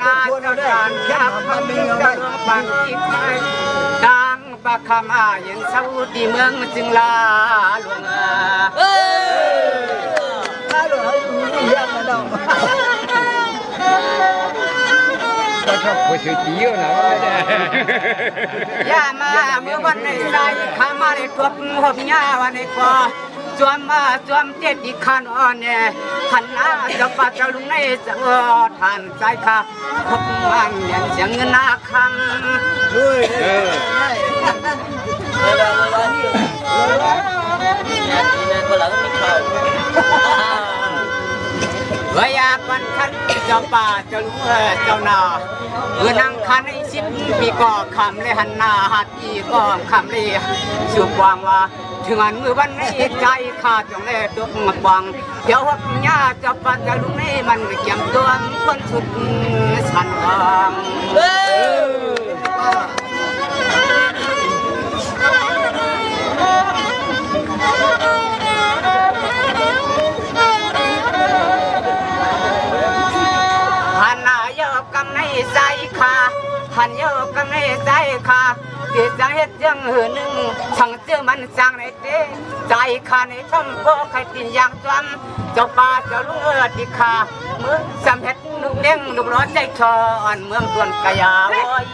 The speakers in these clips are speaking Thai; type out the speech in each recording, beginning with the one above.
นาเจ้าจานยับมันมีเจ้าปังอีกไม่ดังปะคำอาเย็นเศร้าดีเมืองจึงลาหลวงลาหลวงเรื่องนะดอกก็ชอบคุยเจียวนะอย่ามาเมื่อวันในใจข้ามาในตัวหอบยาวันในกว่าจวมมาจวมเจ็ดอีกขันอ่อนเนี่ยหันหน้าจะปาจะลุงในจะทานใจข้าพบมันอย่างเสียงเงินนาคำด้วยเวียปันขันเจ้าป่าเจ้าลุงเจ้านานั่งขันไอ้ชิ้นปีก่อคำเลยหันหน้าหัดปีก่อคำเลยสุกวางว่าถึงอันมือวันนี้ใจข้าจงเล่ดุกมักวังเดี๋ยวหักยาจะปัดจะลุงนี่มันเกี่ยมตัวคนสุดสันวังหันหน้าเยอะกันในใจข้าหันเยอะกันในใจข้าที่จะเฮ็ดยังหือหนึ่งช่างเชื่อมันช่างในเต้ใจข้าในช่องโบใครตินอย่างจำเจ้าป่าเจ้าลุงที่ข้าเมืองสำเฮ็ดลูกเด้งลูกร้อนใจชอนเมืองตวนกะยาโอย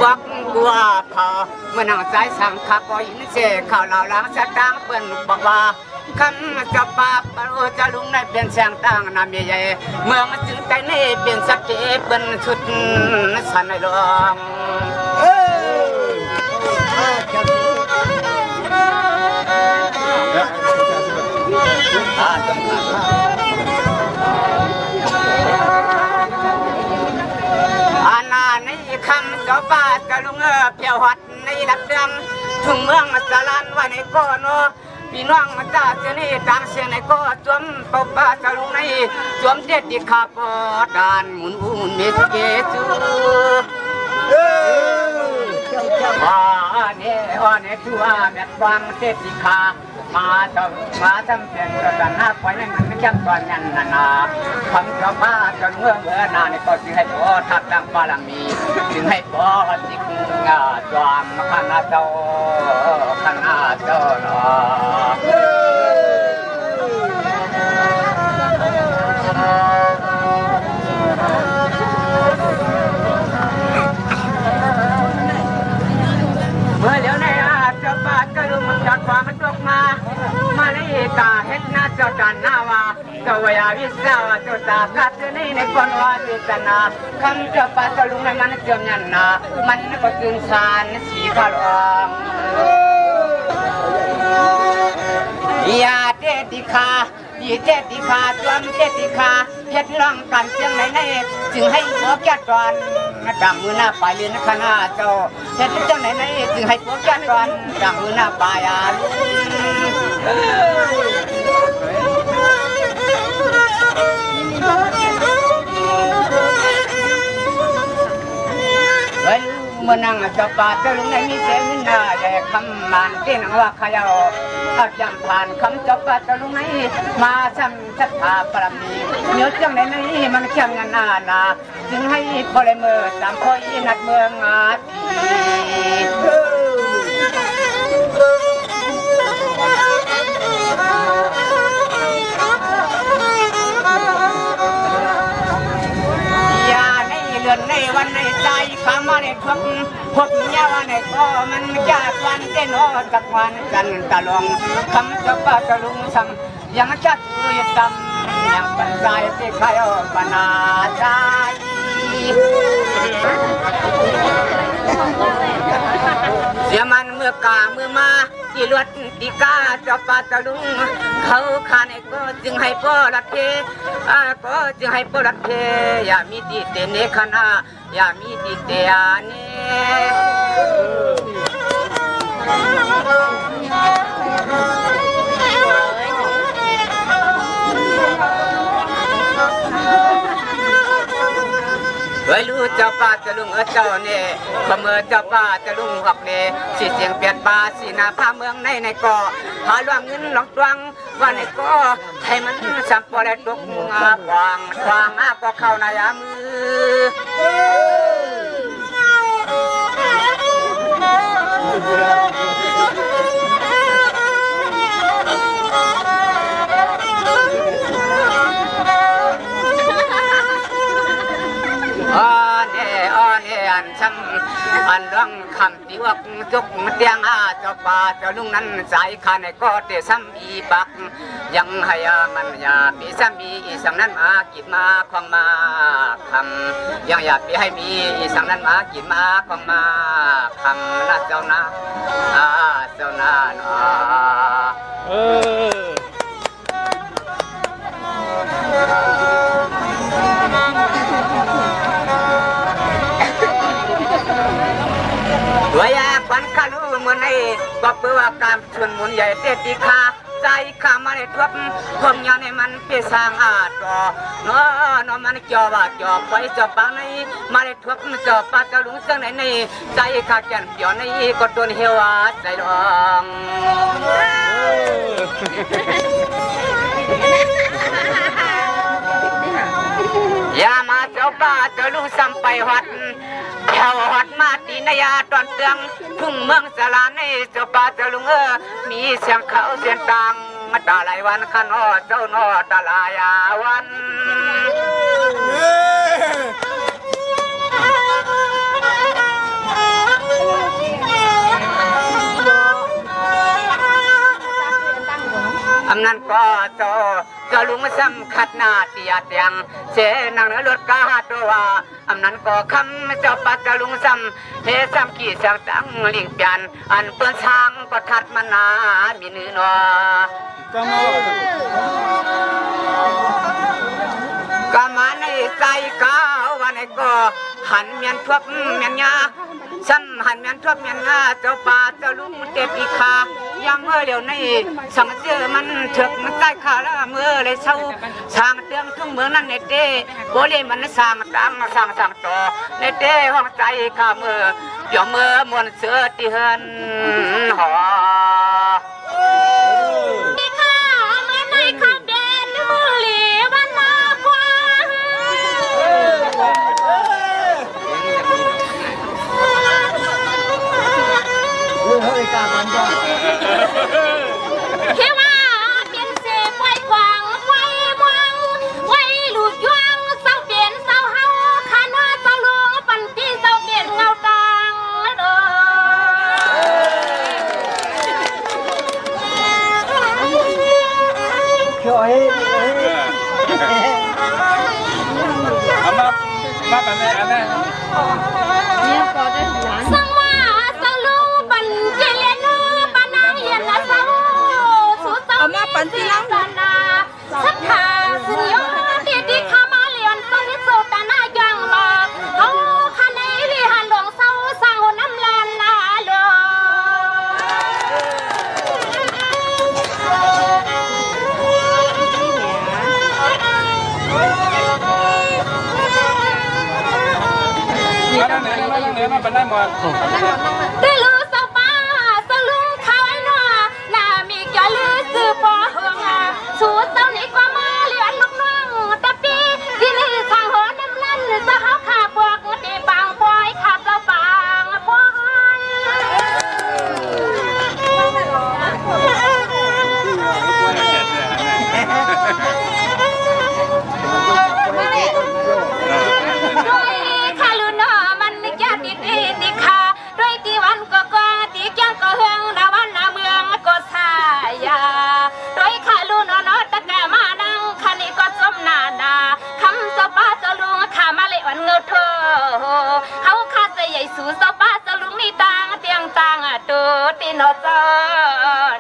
บักกัวพอเมื่อนั่งสายสั่งขับก็ยินเสียข่าวเหล่าล้างสะดังเปิ้นบอกว่าคำจะปาปโอจะลุงในเป็นเสียงตั้งน้ำใหญ่เมืองจึงใจนี่เป็นสักเจเป็นชุดสันในหลวงอาณาในคำเจ้าป่าจะลุงเพียวหัดในดับเดืองถึงเมืองสารานไว้ในก้อนพี่น้องมาจ้าเจนี่ต่างเสียงในก็จวมปบาจะลุงในจวมเด็ดดิขาปอดานมุนอุ่นเมสเกจูเนี่ยคือว่าแบบวางเด็ดดิขามาทำเป็นกระดานหน้าไฟในมันไม่จำตอนนั้นนะคำจะมาจะเมื่อนาในก็จึงให้พ่อทักดังบารมีจึงให้พ่อจิกจวมคณะเจ้าเนาะเมื่อเดี๋ยวในจะปาจะลุมันจัดความมันตกมาในตาเห็นหน้าเจ้าจันหน้าว่าเจ้าวิวิสาวเจ้าตากัดในคนว่าจิตนาคำจะปาจะลุในมันเจียมยันนามันก็จึงสารสีขาวยาเจติคายีเจติคาจวมเจติคาเฮ็ดร่องกันเชียงในจึงให้หัวแก่ก่อนดังมือหน้าปลายเรือนคณะเจ้าเฮ็ดเจ้าไหนจึงให้หัวแก่ก่อนดังมือหน้าปลายเมื่อนั่งจะปาจะลุงในมีเสียงหน้าแดกคำมันที่นังว่าขยาวอาจำผ่านคำจะปาจะลุงในมาช้ำชัดตาปรมีเนื้อจังในมันเข้มงานนาจึงให้พอเลยมือตามคอยนัดเมืองอาในวันในใจข้ามาในทุกพบเยาวันในก็มันจากวันเต้นโอจากวันกันตะลงคำจะปาจะลุงซ้ำยังชัดอยู่ตำยังปัญญาที่ใครปนาใจ เสียมันเมื่อกาเมื่อมาที่รถตีกาจะปาตะลุงเขาขาในก็จึงให้พ่อรัดเพก็จึงให้พ่อรัดเพอย่ามีดีเตเนคณะอย่ามีดีเตอานีเว ไว้รู้เจ้าป้าจะลุงเจ้าเน่ขมือเจ้าป้าจะลุงหักเน่สีเสียงเปลี่ยนป่าสีนาผ้าเมืองในเกาะหาลวงเงินหลงตวงว่าในเกาะให้มันสัมปอและตกงาควางอาก็เข้าในมือันช้ำอันเรื่องคำที่ว่าจุกเตียงเจ้าป่าเจ้าลุงนั้นสายขาในก็เตะซ้ำอีปักยังให้มันอย่าปีซ้ำอีสังนั้นมากินมาควงมาคำยังอยากปีให้มีอีสังนั้นมากินมาควงมาคำนะเจ้านะเจ้านะตัวอยากปันขาลูเมื่อในก็เพื่อการชวนมุนใหญ่เตติคาใจข้ามาในทวบพงยาในมันเปสางจอนอมันจอว่าจอไปจอปังในมาในทวบจอปาจะลุงเสื่องในใจข้าแก่นเปียวในก็ตัวเหียวใจดองอย่ามาเจ้าป้าเจ้าลุงซ้ำไปหัดแถวหัดมาตีนายาตอนเตืองทุ่งเมืองสลาในเจ้าป้าเจ้าลุงมีเสียงเขาเสียงตังตาลายวันขนอเจ้านอตาลายวันอำนั้นก็จะลุงซ้ำขัดหน้าเตียเตียงเสนังเนื้อรถกาตัวอำนั้นก็คำเจ้าปัดจะลุงซ้ำเฮซ้ำกี่เสียงตังลิงเปลี่ยนอันเปิ้นช้างก็ทัดมันนามีเนื้อนอกามาในใจก้าววันก็หันเมียนทวบเมียนยาซ้ำหันเมียนทวบเมียนยาเจ้าป่าเจ้าลุงเต็มอีกขายังเมื่อเดี๋ยวในสังเจอมันเถิกมันใต้ขาละเมื่อเลยเศร้าสร้างเตืองทุ่งเมืองนั่นในเต้โบเลมันสร้างตังสร้างต่อในเต้ห้องใจข้าเมื่อเดี๋ยวเมื่อมวนเสือตีเฮินหอเขียวว่าเป็นเสพไว้กวางไว้มวงไว้หลุดยวงเศร้าเปลี่ยนเศร้าเฮาขันว่าเศร้าลวงปันที่เศร้าเปลี่ยนเงาตังช่วยเอามาแบบนี้อันนี้สังว่าเศร้าลวงปันเจเลนปันนางเย็นนะเศร้าสุดเศร้าปันที่ลังนาสักขาสิยอดีข้ามาเลียนสันนิสุตานายังมาเขาขันในลีหันหลวงเศร้าสร้างน้ำแลนนาโลมาเป็นได้หมดได้รู้สบาสลุงเขาไอ้หน้าหน้ามีแก่ลือซื้อปอเฮืองสูดเต้านี้ก็มาเลี้ยนลูกน้องตะปีที่นี่ทางหัวน้ำลั่นสะเขาขาบวกตีบางปอยขาดเราบางปอยด้วยขาลุนมันแก่ติดขาด้วยที่วันก็ตีแก้ก็เฮืองนาวันนาเมืองก็สายาด้วยขาลุนตะแกมานังคันนี้ก็จมนาดาคำสป้าจะลุงขามาเลยวันเงาเธอเขาขาจะใหญ่สูสป้าจะลุงนี่ตังเตียงตังตัวตีนอจอ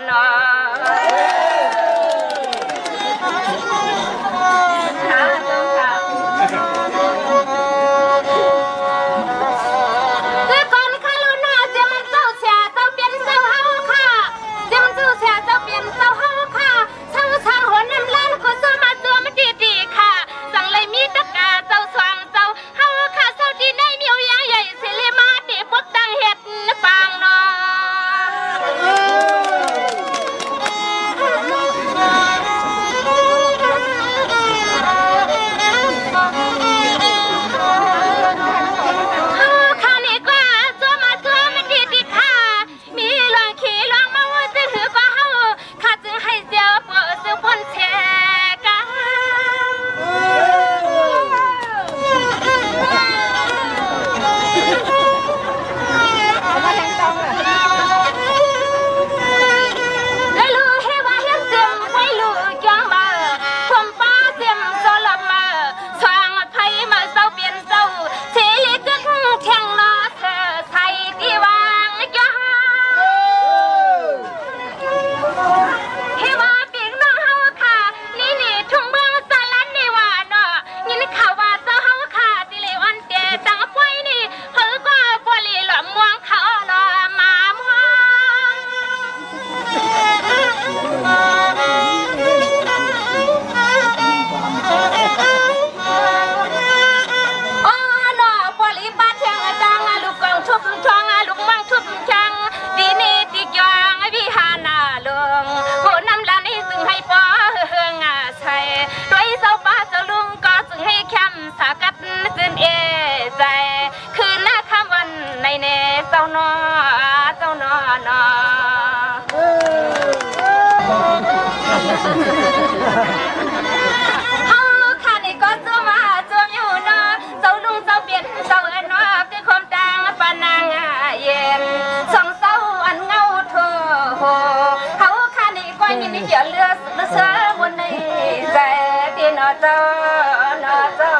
นอเจ้าสว่างเจ้าเฮาข้าเจ้า เจ้านอเจ้านอนอเฮาค่ะนี่ก็จะมาจวมอยู่เนาะเจ้าลุงเจ้าเปลี่ยนเจ้าเอ็นว่าคือความดังปานางเย็นสองเศร้าอันเงาโถเฮาค่ะนี่ก็ยินดีเกี่ยวเลือดเสือบนในใจที่นอเจ้านอเจ้า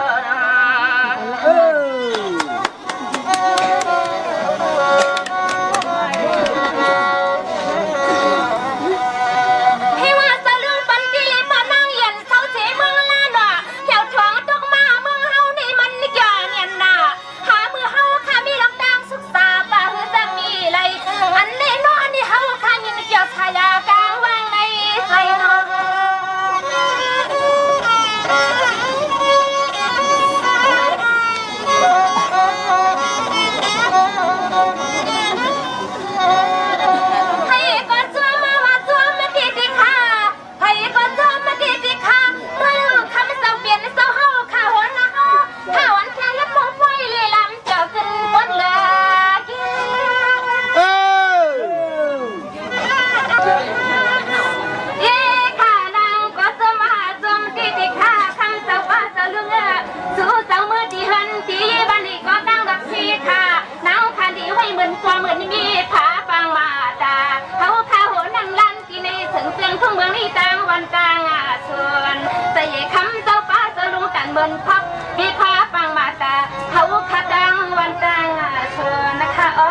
เหมือนพับพี่พาปังมาตาเขาขาดังวันดังเชิญนะคะอ้อ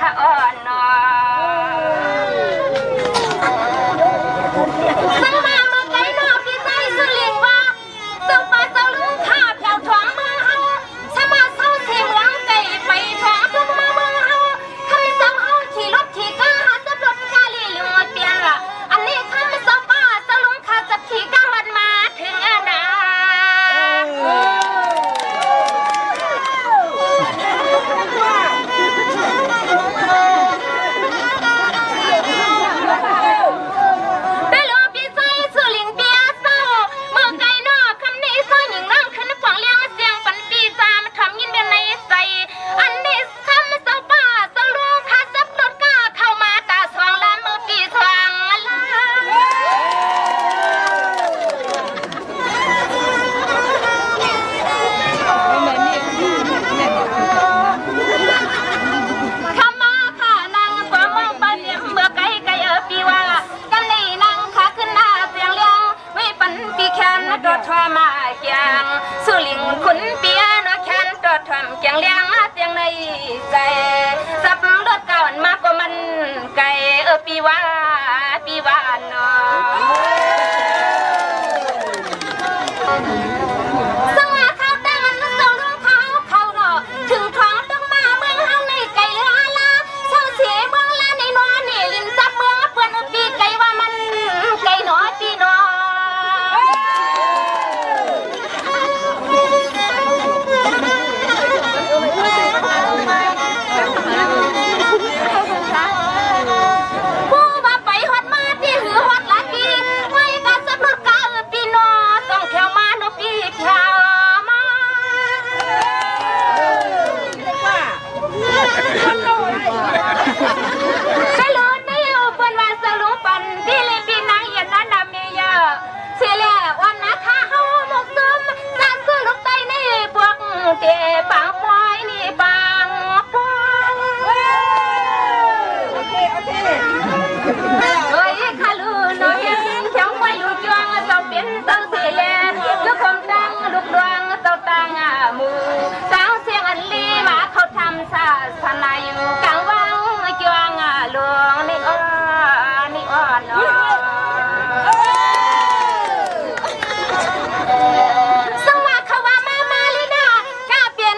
ค่ะอ้อนนอสั่งมาเมื่อไกลนอกพี่ใจสุรินว่าส่งปลาเจ้าลุงข้าแถวท้องเมืองเฮาสมาเศร้าเสียเมืองไก่ไปท้องทุกมาเมืองเฮาทำเจ้าเฮาขี่รถขี่ก้าจับรถกาลีลืมเปียงอันนี้ทำเจ้าป้าเจ้าลุงข้าจับขี่ก้าวันมาถึงอาณาเ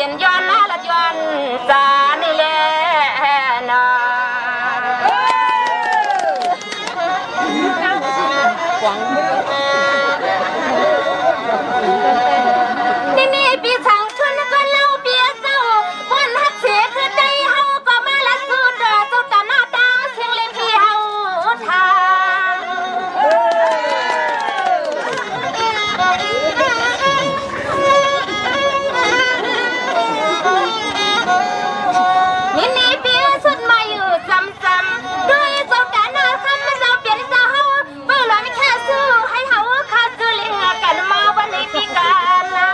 นย้อนละละย้อนจานี่แหละนะนี่ปีสังชวนก็เล่าเปียเศร้าวันฮักเสียคือใจเฮาก็มาละสู้เด้อสู้ตาหน้าตาเสียงเล่นพี่เฮาทางนี่ปีสุดมาอยู่ซ้ำๆด้วยเจ้าตาหน้าคำเจ้าเปลี่ยนเจ้าเฮาเมื่อเราไม่แค่สู้ให้เฮาขาดสู้เลี้ยงกันมาวันนี้ปีกันนะ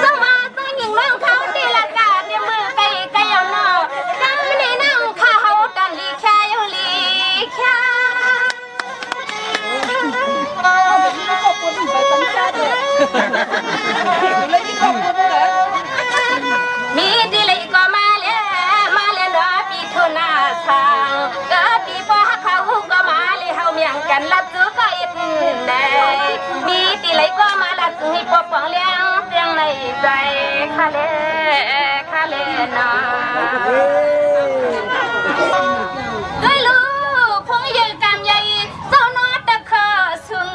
สมาสังยิงน้องเขาดีละกาเนี่ยมือไก่เอาหน้าน้ำไม่ได้นั่งข้าเฮากันลีแค่อยู่ลีแค่มีดีเลยก็มาเลยเนาะปีทุนาทางก็ปีพอเขาก็มาเลยเฮาเมียงกันละซื้อก็อิดได้มีดีเลยก็มาละซื้อให้ปกป้องเลี้ยงเสียงในใจข้าเลยนะด้วยลูกพงยืนกำใหญ่เจ้านอตะเคอสุง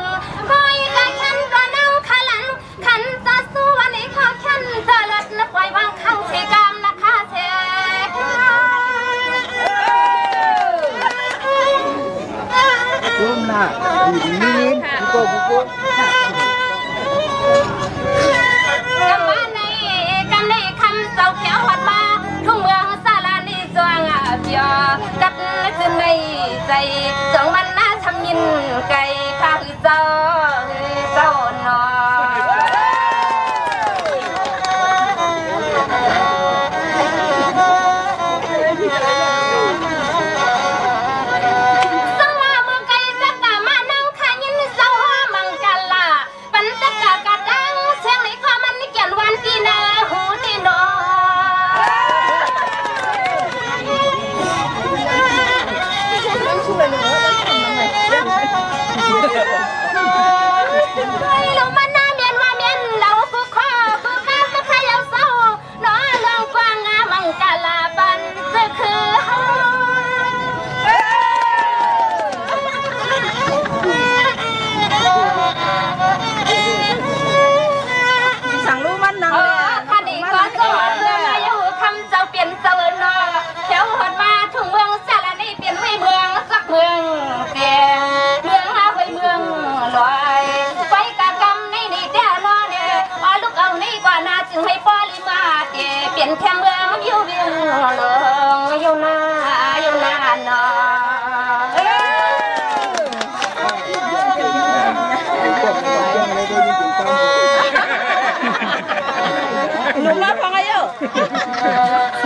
คอยกันขันก็นั่งขันขันจะสู้วันนี้ข้าขันจะเลิศนับไว้วางข้างเสกามนะคะเสร่วมหน้าดีโก้กำบ้านในกำในคำเจ้าเขียวหัดมาทุ่งเมืองสารานีจวงเบียกัดขึ้นในใจจงมันน่าทำยินไก่ข้าคือเจ้าหนอแค่เมืองอยู่เวียงหลงอยู่หน้าเนาะหนุ่มมาฟังอะไรอยู่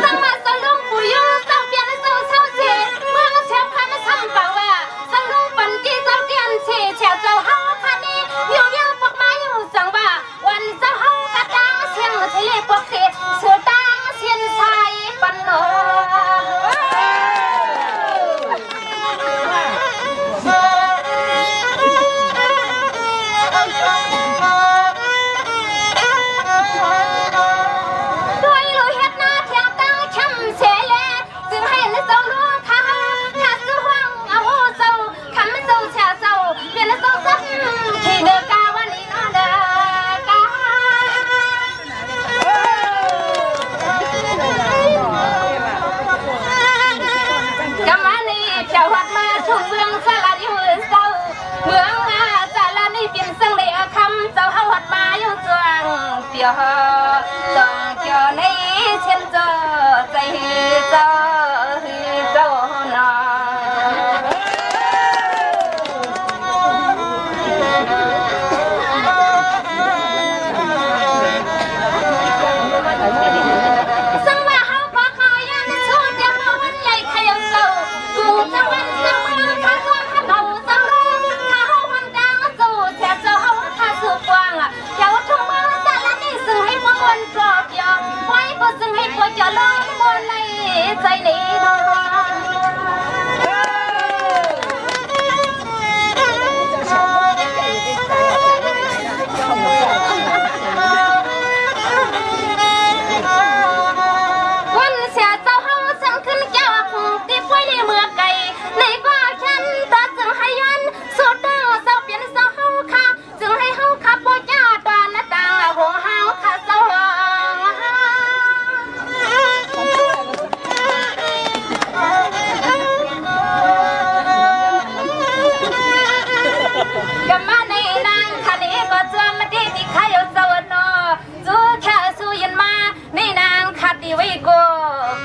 สังมาสังลุงปุยอยู่สังเปียนสังเช่าเสียเมืองเชียงคานสังเป่าว่าสังลุงปันจีเจ้าเตียนเสียเฉียวเจ้าเฮาคันนี้อยู่เวียงพวกมาอยู่สังว่าวันเจ้าเฮากระด้างเชียงทะเลพวกเสียเสือตาเชียนชายปันโน ก็มาในนางคันนี้ก็จวมมาดีที่ขายเอาสวรรค์จูแค่สู้ยันมาในนางขัดดีไว้กู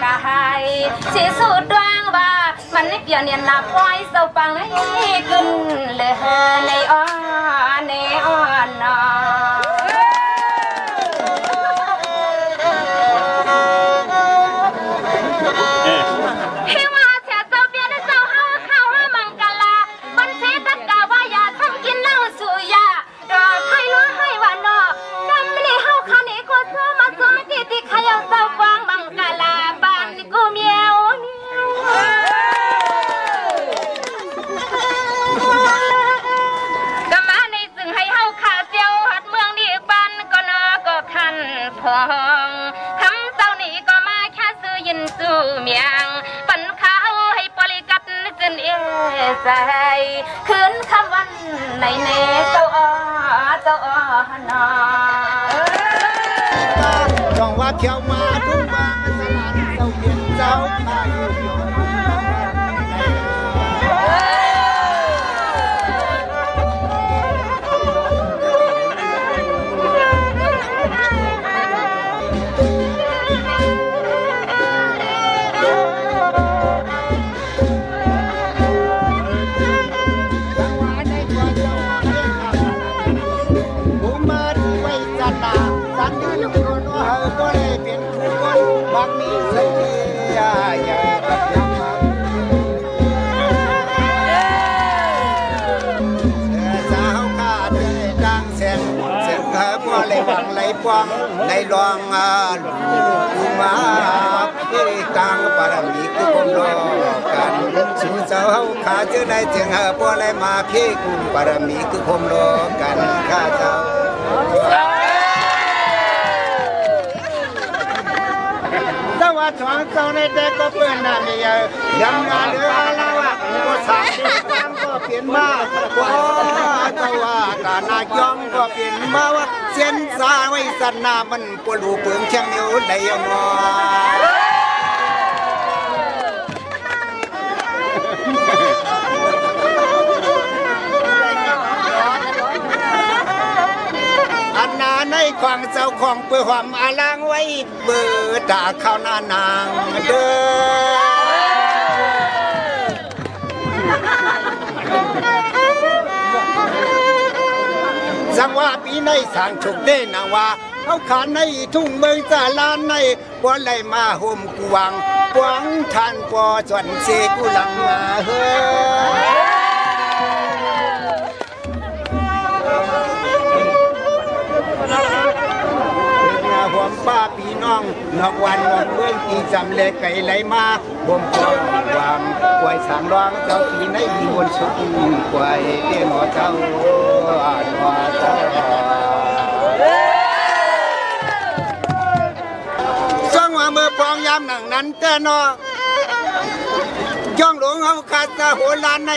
กะให้สิสู้ดวงว่ามันไม่เกี่ยวเนี่ยนับไว้เสาปังให้ขึ้นเลยในอ้อนในอ้อนนอทองคำเจ้านี้ก็มาแค่ซื้อยินสู้เมียงปั่นข้าวให้ปริกัดจนเอใจคืนคำวันในเนเจ้าอ้อหนอต้องว่าเขียวมาทุกบ้านสลัดเจ้าเปลี่ยนเจ้าตายอยู่ปวงในรองกุมาพี่กลางปารมีกุมรอกันสู่เจ้าข้าเจอได้เจียงปัวไหลมาพี่กุมปารมีกุมรอกันข้าเจ้าสวัสดีเจ้าในเด็กก็เพื่อนนั่นนี่ยังงานเดือเราก็สามก็เปลี่ยนมาก็เจ้าว่าตานายองก็เปลี่ยนมาว่าเส้นสายไว้สันนามันปวดหูเปลืองเชียงเหนียวได้ยังงออันนาในควางเจ้าของเปื่อความอาลังไว้เบื่อตาข้าวนานางเด้อสังว่าปีในสั่งฉุกเด้นางว่าเขาขานในทุ่งเมืองสาลานในปวไหลมาห่มกวางกวางทานปอส่วนเสกุลังมาเฮ้ห่วงป้าพี่น้องนอกวันนอกเมืองที่จำเล็กไก่ไหลมาบ่มกวางวางกวยสามร้องเจ้าปีในมีบนสุขกวยเตี้ยหนอเจ้าส่งว่าเมื่อปองยามหนังนั้นแต่นอย่องหลวงเขาขาดตาโหลานใน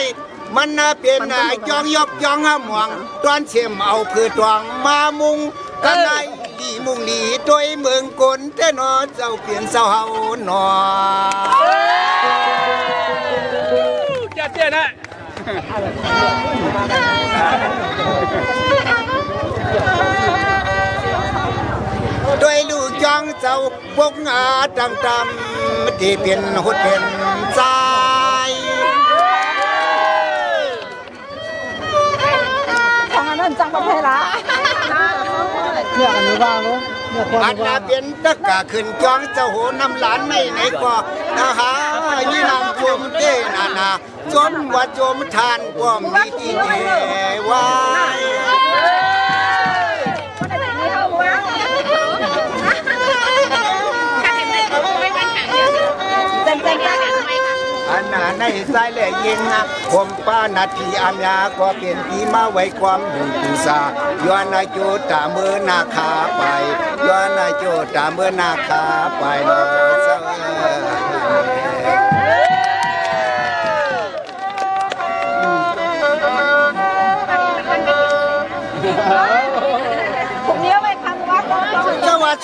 มันน่าเป็นย่องยบย่องหมวงตอนเชี่ยมเอาคือตวงมามุงกันในดีมุงดีโดยเมืองกลแต่นอเจ้าเปลี่ยนเศร้าเฮาหนอเจ้านะด้วยลูกจ้องเจ้าพวกงาดำๆที่เป็นหุดเป็นใจทางนั้นจังประเพละเนี่ยอันนี้บ้างเนาะอันนั้นเป็นตะกะขึ้นจ้องเจ้าโหน้ำหลานไม่ไหนก็นะฮะยี่นางจมเต้นาจมว่าจมทานก็มีที่เทวาอันนั้นในสายแหล่ยิงผมป้านาทีอามยาก็เปลี่ยนปีมาไว้ความบุญกุศลย้อนนาโจตาเมื่อนาคาไปย้อนนาโจตาเมื่อนาคาไปเนาะ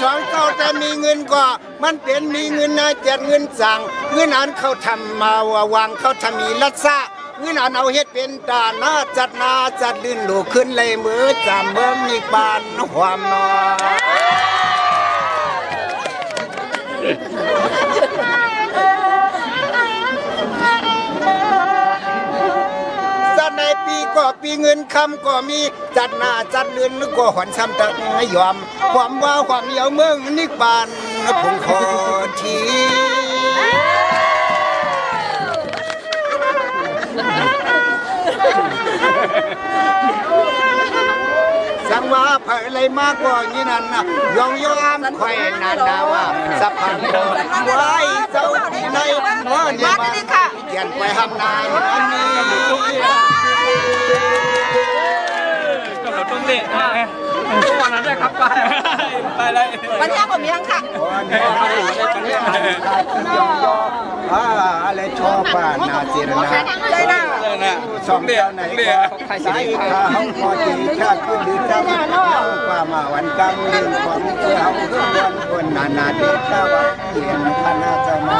สองเจ้าแต่มีเงินก็มันเป็นมีเงินนะจัดเงินสั่งเงินนั้นเขาทำมาวางเขาทำมีรัศะ เงินเอาเฮ็ดเป็นตาหน้าจัดนาจัดลื่นลูกขึ้นเลยมือจำเบิ่งอีกบานความนอในปีก็ปีเงินคำก็มีจัดหน้าจัดเลื่อนก็หอนซ้ำตักไม่ยอมความว่าความเหนียวเมืองนิบานผมขอทีสังว่าเผยอะไรมากกว่านี้นั่นนะยองยามไข่นานาว่าสับพังไว้เจ้าในเมื่อเนี่ยมาเขียนไปทำนายอันนี้ก็เราต้องเล่นนะตอนนั้นได้ครับไปเลยปัญญาผมยังค่ะอะไรชอบป่านาเจรนาเลยนะสองเดียวไหนสายข้าเขาพอจีชาติขึ้นดีจังป่ามาวันกลางเรื่องของเจ้าเรื่องวันคนนาเด็กชาวเรียนคณะจะมา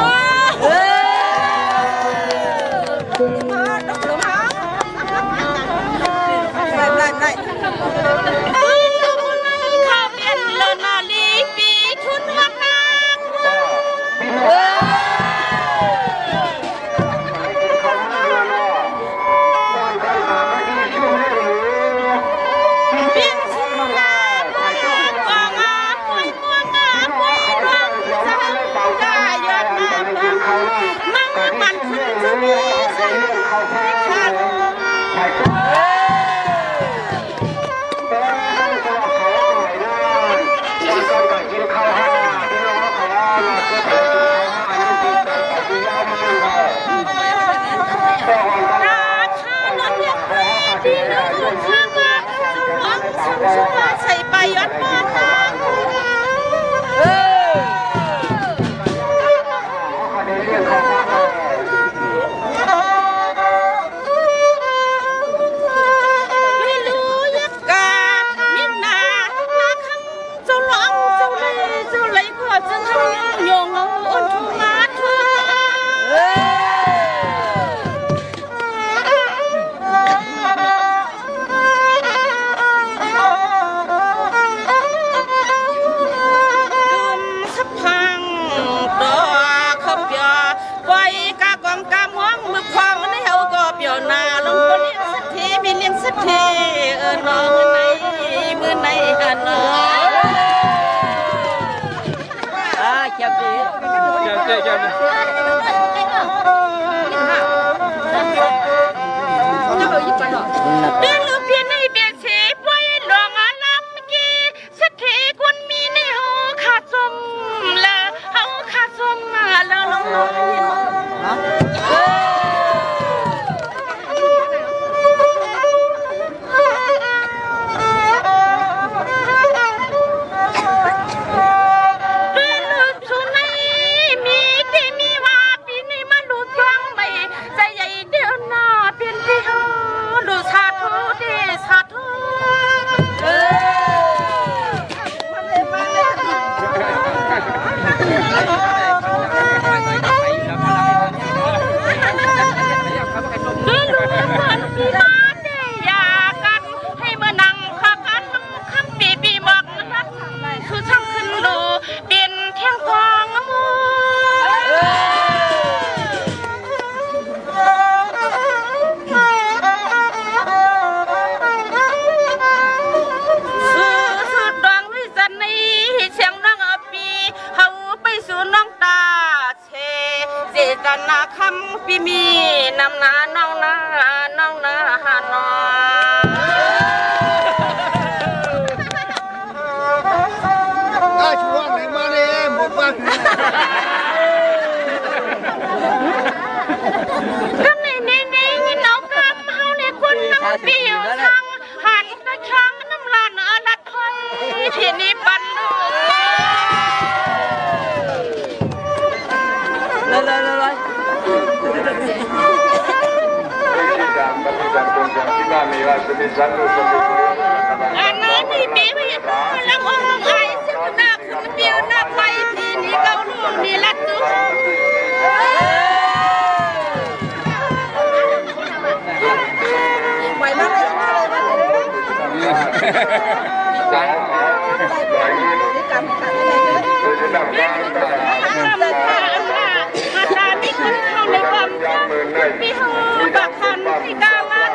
ใส่ไปยอดมาทางไม่รู้ยักกามินานาคำเจ้าหลงเจ้าเลยก็จะทำโยงเอาอุ่นทุมาทั่วสักทีน้องในมือในหันเจ้าจีเจ้าเดินลูกเพียนในเบียดเสียไว้หลวงอาลับกี้สักทีคนมีในหูขาดสมละเอาขาดสมมาแล้วลงน้อยนาคำพี่มีนำนาน้องนาหานอช่วงไหนมาเลยหมดบ้านก็ในน้องกำเฮาในคนน้ำเปียวทางหันตะช้างน้ำลานลัดถอยที่นี่ปันลูกเลยอันนั้นนี่ปีไม่ยังลังองลังไอซึ่งหน้าคุณเปียวหน้าไฟพีนี่เกาลูกนี่ลัดตัว อาจารย์นี่คนเข้าในความมีหูบักคันที่กาลัด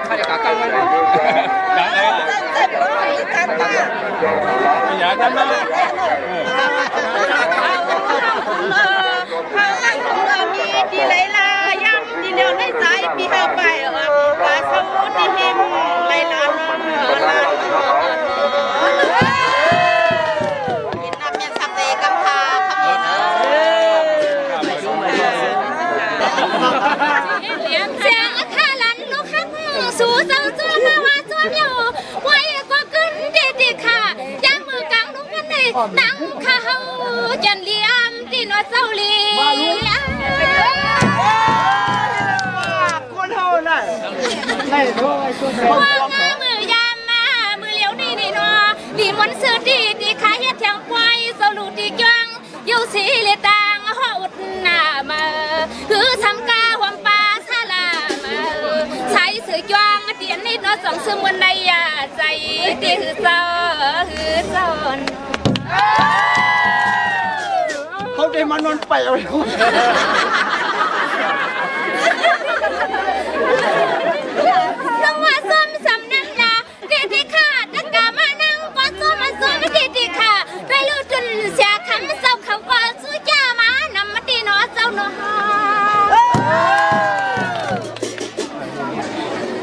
ใครจะกักกันไหมกักเลยอยากกันไหมมีดีไรลาย่ำดีเดียวในใจปีห้าไปปลาสมุทรหิมไรลาลากินน้ำเมียนสักเตกำพาขมิ้นเสียงข้าลันลูกข้างสู่เจ้าตัวมาว่าตัวเมียวไว้กว่าขึ้นเด็ดค่ะย่างมือกลางลูกมันเลยนั่งข้าเฮาจันเลี้ยมที่นวดเจ้าเลี้ยมว่างมือยามมามือเหลียวนี่นี่นอดีมันซื้อดีขายเฮ็ดแถวควายสรุปดีจังอยู่สีเลตางห่ออุดหน้ามาคือทำกาหวมปลาซาลามาใช้สื่อจวงเตียนนิดนอสองซึมวันใดยาใจที่หือเจ้าหือเจ้าเขาได้มานอนไปเอาสวัสดีสำนักนาดีค่ะตะกามานั่งก็ซ้อมดีค่ะได้รู้จนเสียคำเศร้าเขาก็สู้จ้ามานำมาตีนอเจ้าหนอ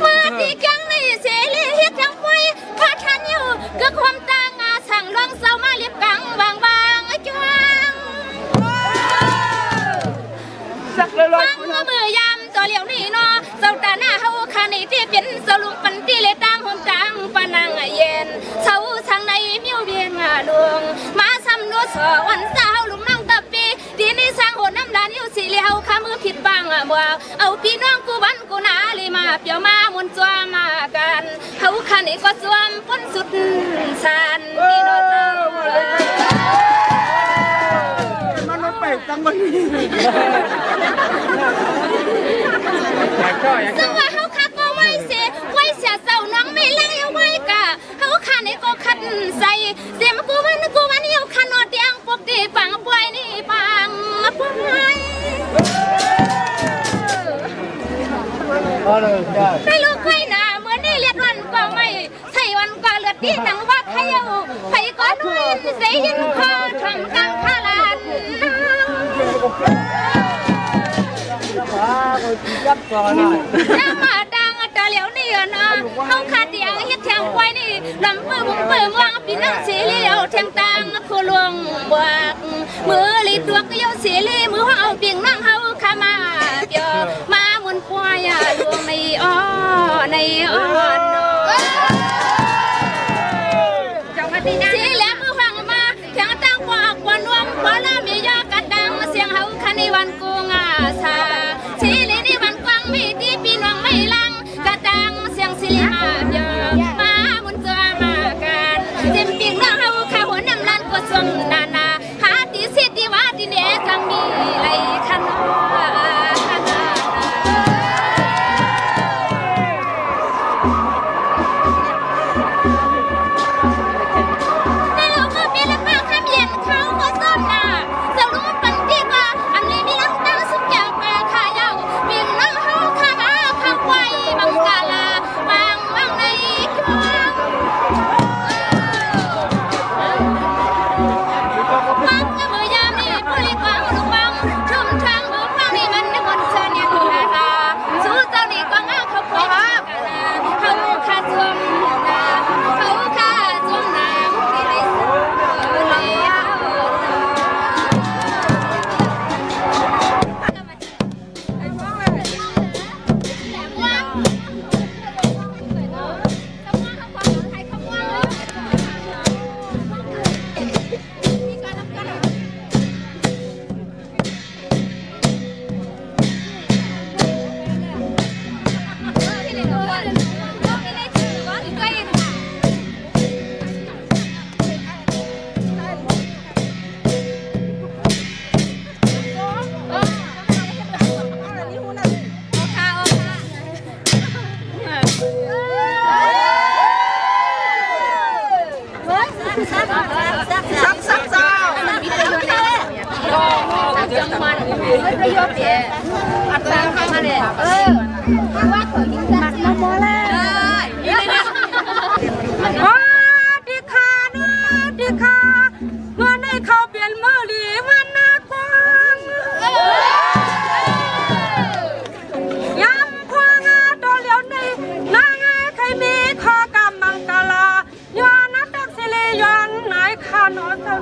มาตีจังในเสรีเฮ็ดจังไว้พาทันอยู่ก็ความตางาสั่งลองเศร้ามาเรียบกังบางจ้วงฟังมือยามตัวเหลียวนี่นอเจ้าตาหน้าเฮาคานี่ที่เป็นสรุปปันตีเลยตามหนทางปนังเย็นเช้าทางในมิวเบียงลวงมาซ้ำนัวสวันเช้าลุงนั่งตะปีดีนี่สร้างโหดน้ำลานอยู่สิเลี้ยวข้ามือผิดบางบ่าวเอาพี่น้องกูบันกูนาเลยมาเปียวมามุนจัวมากันเฮาคานี่ก็สวมพ้นสุดสันนี่นอเจ้ามันไปจังมันซึ่งว่าเขาคักก็ไว้เสียเศร้าน้องไม่ไล่เอาไว้กะเขาขานี่ก็คัดใส่เสียมกูวันเหี่ยวขนอดเตียงปกติปังป่วยนี่ปังป่วยได้ลูกไข่หนาเหมือนนี่เลือดวันก็ไม่ใช่วันก็เลือดที่หนังว่าใครเอาใครก็นุ่นเสียนคอทำกลางขาลานน้ำมาดังตาเหลียวนี่นะเขาขาดเตียงเฮ็ดแทงควายนี่ลำมือเมืองพี่น้องสีเหลียวแทงตังคู่ลวงบวกมือลีตัวก็ยาวสีเหลีมือเขาเอาเปียงนั่งเขาขามาเปียมามุนควายลวงในอ้อนสีเหลียมือฟังมาแทงตังกว่ากวนรวมพอละมียอกระดังเสียงเขาคันในวันกูงาซาสีเหลีนี่วันกวางมีที่พี่น้องไม่ลังกระดังเสียงสีเหลียเปียมามุนจัวมากันเต็มเปียงนั่งเขาขาหัวน้ำลันก็สวมนาหาตีสิตีว่าตีเนกังมีไรขันเ ประโยชน์เดียอัตราข้างมาเลยว่าขอยิ่งจัดมาโมเลยดีค่ะนะดีค่ะเมื่อในเขาเปลี่ยนมือหลีวันหน้ากว้างย้ำควางตัวเหลียวในนางใครมีขอกำมังกาลาย้อนนักสิริย้อนไหนข้าโนเจ้า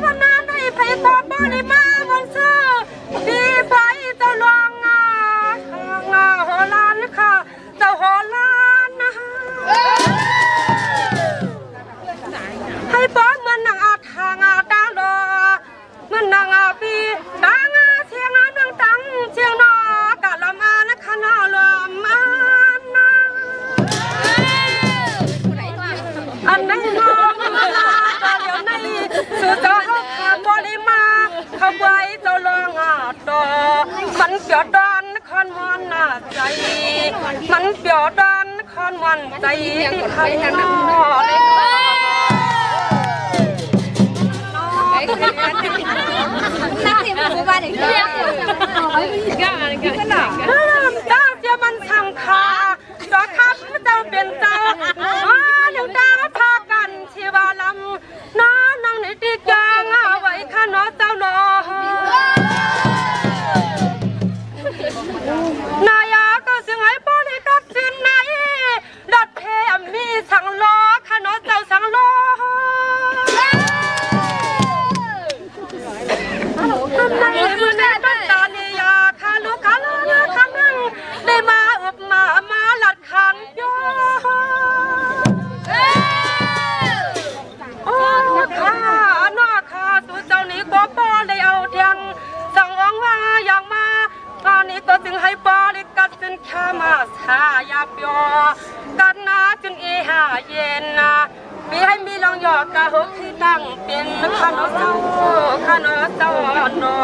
วันนั้นในไผ่ตอบบริมาวงเสื้อดีไผ่เจ้าหลวงหัวล้านค่ะเจ้าหัวล้านนะให้ป้อนมันนางอาทางอาตาโลมันนางอาปีตางอาเชียงอาดังตังเชียงนอกะละมานะขนาลมานะอันไหนน้องมาเดี๋ยวในสุดจะขาบริมาขบไว้เจ้าลองอาดอมันเปียวดอนคอนวันหน้าใจมันเปียวดอนคอนวันใจที่ใครนอเลยนักเรียนผู้บ้านอย่างนี้เจ้าเจ้ามันช่างขาดอกคำเจ้าเป็นเจ้าอย่างดาวทอกันชีวาลำน้านั่งในตีกางไว้ข้าน้อเจ้าหล่อนายาก็เสียงไอ้ป้อนให้กับจินไหนดัดเพมมีสังล้อข้าน้อเจ้าสังล้อในมือแน่ต้นตาเนียข้าลูกข้าลาข้านั่งได้มาอุบมาหลัดขันโยโอ้ข้าสู่เจ้านี้ก็ป้อได้เอาเทียงสั่งวังว่าอย่างมาตอนนี้ก็จึงให้ป้อได้กัดจนข้ามาสายาเปียวกันนาจนหาเย็นนะมีให้มีลองหยอกกะหกที่ตั้งเป็นข้าน้อเจ้าหนอ